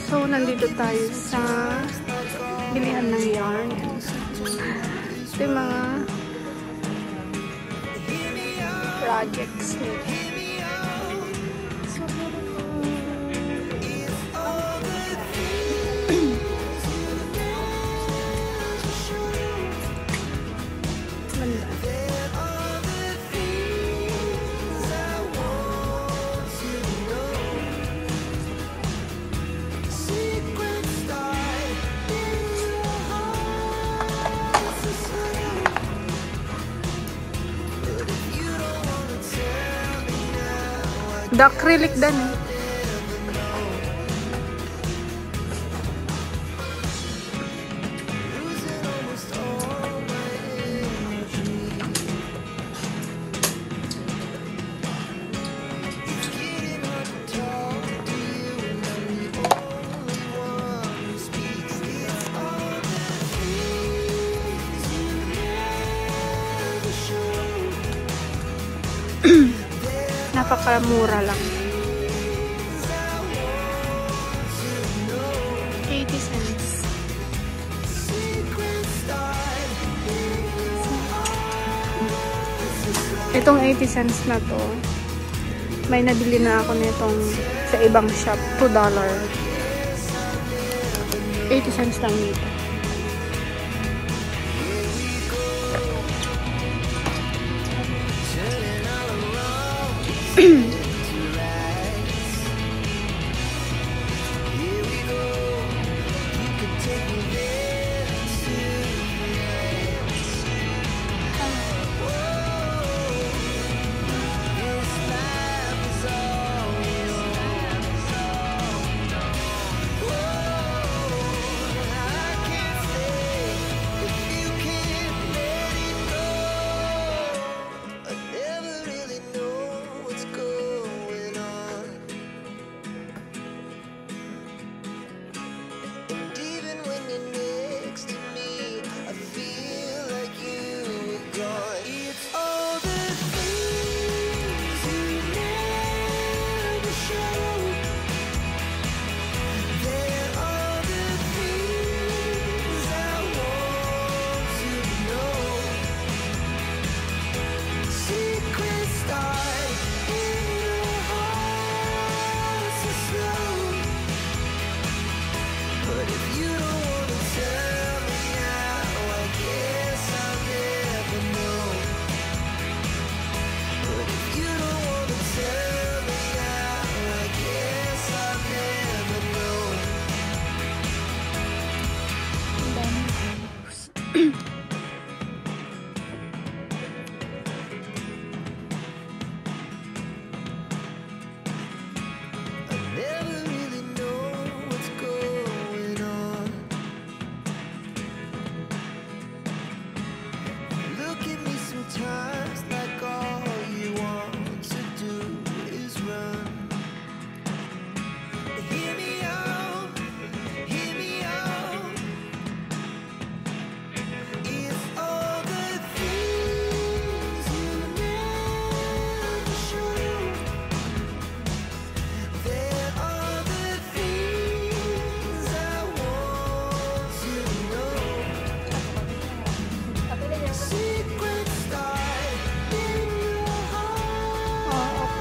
So, nandito tayo sa bilihan ng yarn. Ito yung mga projects nito. The acrylic dan eh. Napakamura lang. 80 cents. Itong 80 cents na to, may nabili na ako nitong sa ibang shop, $2. 80 cents lang dito.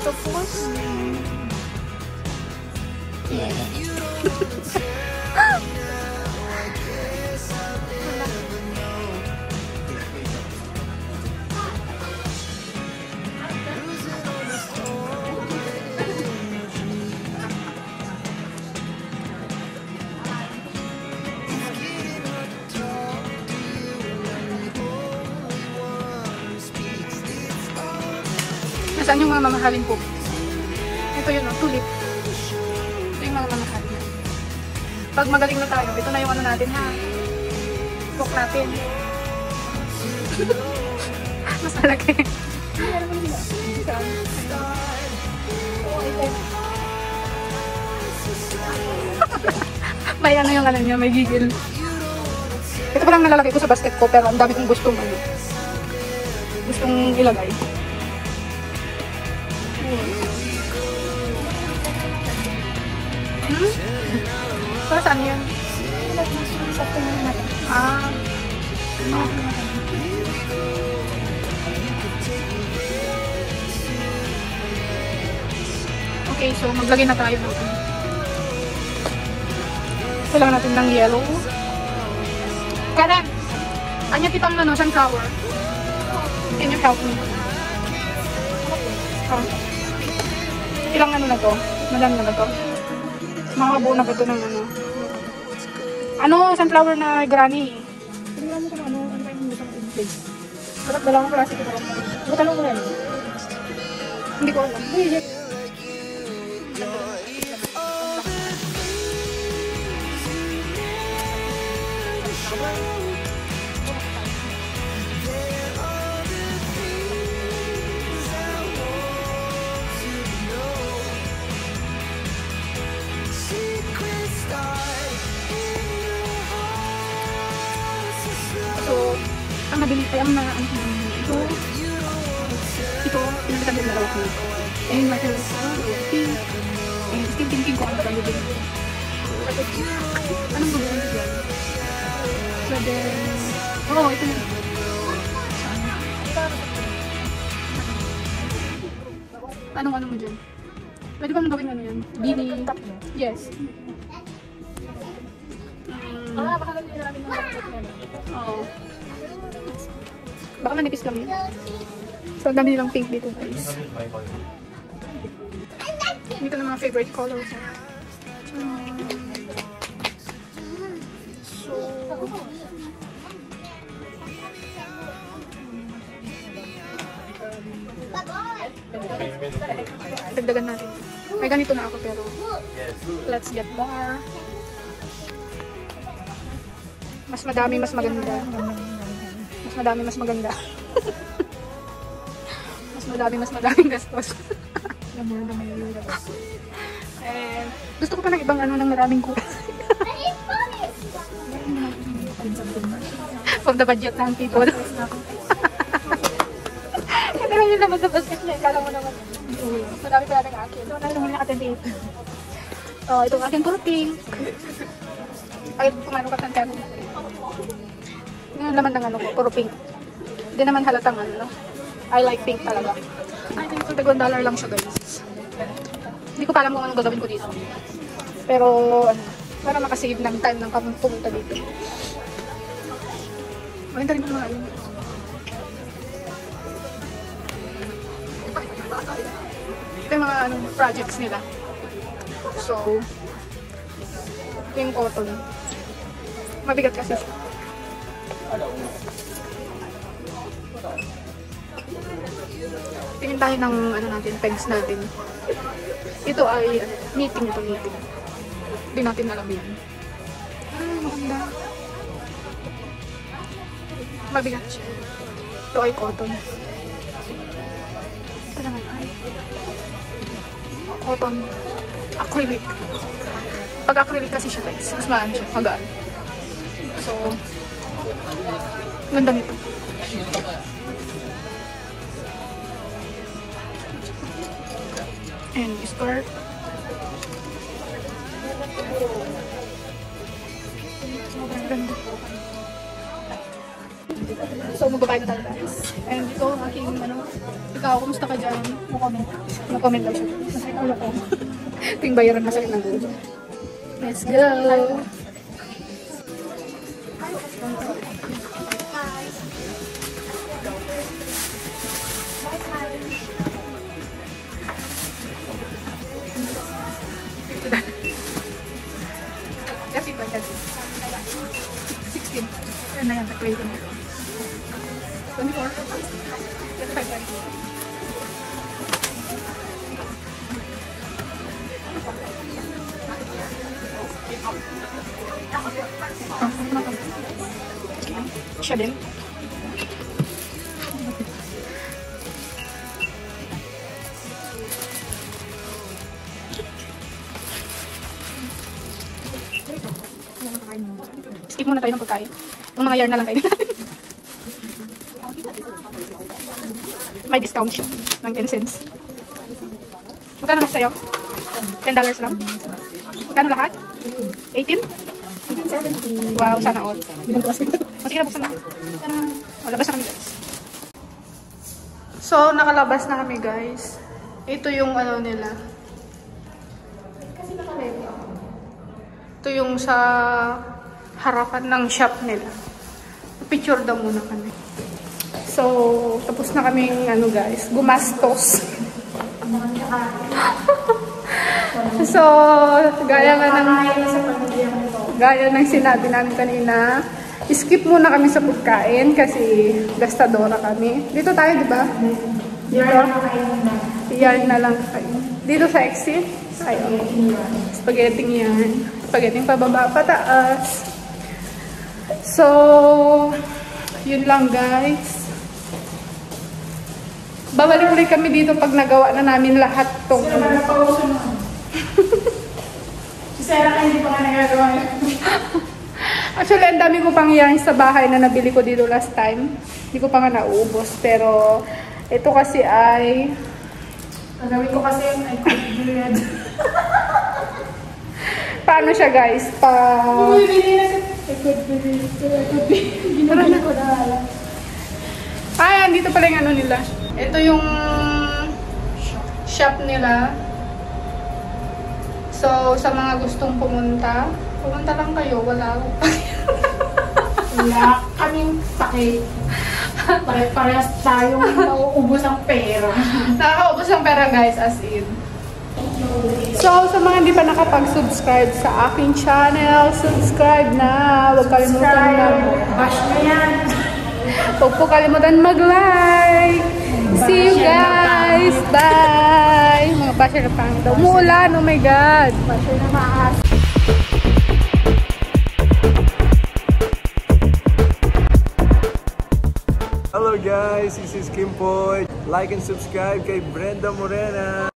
Octopus. Saan yung mga mamahalin po? Ito yun, oh, tulip. Ito yung mga mamahalin. Pag magaling na tayo, ito na yung ano natin, ha? Cook natin. Mas malaki. May ano yung ano niya, may gigil. Ito pa lang nalalagay ko sa basket ko, pero ang dami kong gustong ilagay. Para saan yan? Ah. Okay, so maglagay na tayo. Kailangan natin ng yellow. Karen! Anya kitang ano, sunflower. Can you help me? Oh. Ilang ano na to? Madami na ba to? Makabuo na ba to ng ano? Ano? Sunflower na granny. Tingnan mo kung ano kayo gusto mong in-place. Dapat dalawang klase ko. Butalong ko yan. Hindi ko alam. So, ang nabili ay ang ito, pinagkita din na ko. And my hair is pink. And still thinking ko ano ba yung anong gagawin ko dyan? So then, oh, ito na. Anong mo dyan? Pwede ba gawin ano yan? Beanie? Yes. Baka lang nila namin ng bakit yan. Oo. Baka manipis lang yun. So, ang dami nilang pink dito guys. Dito na mga favorite colors. So, dagdagan natin. May ganito na ako pero let's get more. Mas madami, mas maganda. Mas madami, mas maganda. Mas madami, mas madaming gastos. And gusto ko pa ng ibang ano ng maraming kulay. From the budget ng people. Pero yun naman sa basket niya. Kala mo naman. Madami pa natin akin. So, namin nakatentate. Oh, itong akin puro pink. Ay, kumano ka tantyan. Yung laman ng ano ko, puro pink. Hindi naman halatang ano. I like pink talaga. I think so, $1 lang siya guys. Hindi ko pa alam kung anong gagawin ko dito. Pero, ano, para makasave ng time ng pumunta dito. Maganda rin mga ano. Ito yung mga ano, projects nila. So, yung cotton. Mabigat kasi siya. Tingin tayo ng ano natin, pegs natin. Ito ay knitting ito, knitting. Hindi natin alam yan. Maganda. Mabigat siya. Ito ay cotton. Ito naman ay cotton. Acrylic. Pag acrylic kasi siya guys, mas magaan siya, magaan. So, ganda nito. And skirt. Ganda. So, magbabayad na tayo guys. And ito, aking ano, ikaw, kumusta ka dyan? No-comment daw siya. Masakit ulo ko. Ito yung bayaran, masakit ng ulo. Let's go! Kasi ba yan? 16. Yan na yan, nag-play ko na. 24. 25. Siya din. Skip muna tayo ng pagkain. Yung mga yarn na lang kayo natin. May discount siya ng 10 cents. Magkano lang sa'yo? $10 lang? Magkano lahat? 18? Wow, sana all. Sige na, buksan na. Labas na kami guys. So, nakalabas na kami guys. Ito yung ano nila. Ito yung sa harapan ng shop nila. Picture daw muna kami. So, tapos na kaming ano guys, gumastos. So, gaya ng sinabi namin kanina, skip muna kami sa pagkain kasi gastadora kami. Dito tayo, di ba? Dito? Yan na lang kayo. Dito sa exit? Ay, spaghetti yan. Spaghetti pababa, pataas. So, yun lang guys. Babalik ulit kami dito pag nagawa na namin lahat to. Sera hindi pa nga nagagawa yun. Actually, ang dami ko pang yarn sa bahay na nabili ko dito last time. Hindi ko pa nga nauubos. Pero, ito kasi ay... Ang gawin ko kasi yung I could do it. Paano siya guys? Bumibili na siya. I could do it. Ginagawa ko na alam. Ay, dito pala yung ano nila. Ito yung shop nila. So, sa mga gustong pumunta lang kayo. Wala akong Wala kaming sakit. Pare-parehas tayong nauubos ang pera. Nakakaubos ang pera guys, as in. So, sa mga hindi pa nakapag-subscribe sa aking channel, subscribe na. Huwag kalimutan na. Bash na yan. Huwag po kalimutan mag-like. See you guys. Bye. Mga basher na pangit. Umuulan. Oh my God. Basher na maas. Hello guys, this is Kim Poy. Like and subscribe kay Brenda Morena.